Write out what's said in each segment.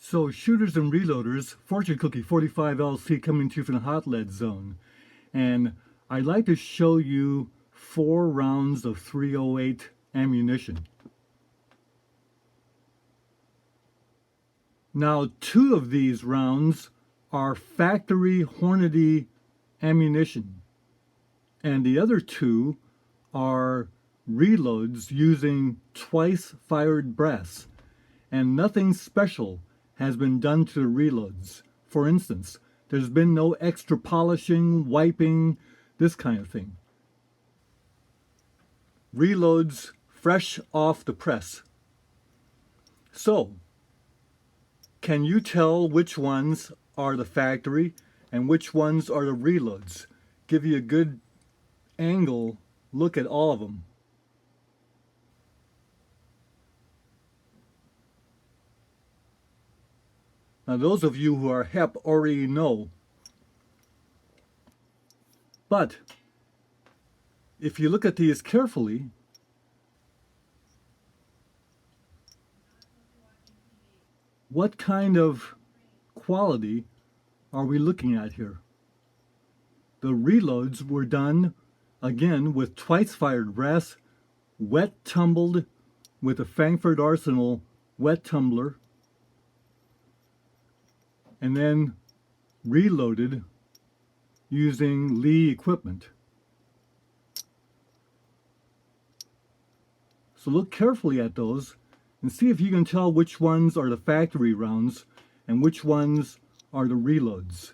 So shooters and reloaders, Fortune Cookie 45LC coming to you from the hot lead zone. And I'd like to show you 4 rounds of 308 ammunition. Now 2 of these rounds are factory Hornady ammunition. And the other 2 are reloads using twice fired brass. And nothing special has been done to the reloads. For instance, there's been no extra polishing, wiping, this kind of thing. Reloads fresh off the press. So, can you tell which ones are the factory and which ones are the reloads? Give you a good angle look at all of them. Now those of you who are hep already know. But if you look at these carefully, what kind of quality are we looking at here? The reloads were done again with twice fired brass, wet tumbled with a Frankfurt Arsenal wet tumbler, and then reloaded using Lee equipment. So look carefully at those and see if you can tell which ones are the factory rounds and which ones are the reloads.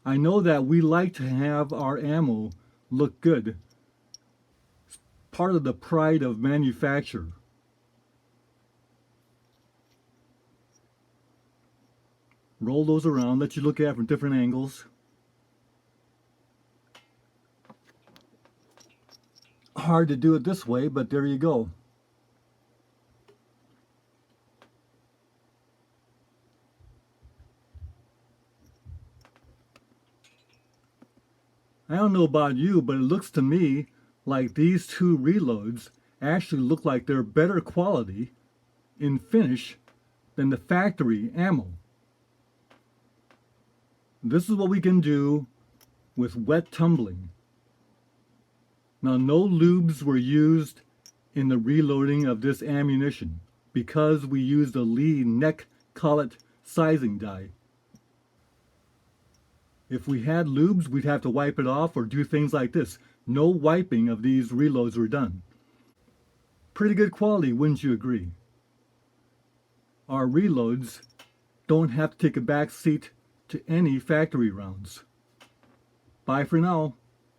I know that we like to have our ammo look good. It's part of the pride of manufacture. Roll those around, let you look at it from different angles. Hard to do it this way, but there you go. I don't know about you, but it looks to me like these 2 reloads actually look like they're better quality in finish than the factory ammo. This is what we can do with wet tumbling. Now no lubes were used in the reloading of this ammunition because we used a Lee neck collet sizing die. If we had lubes, we'd have to wipe it off or do things like this. No wiping of these reloads were done. Pretty good quality, wouldn't you agree? Our reloads don't have to take a back seat to any factory rounds. Bye for now.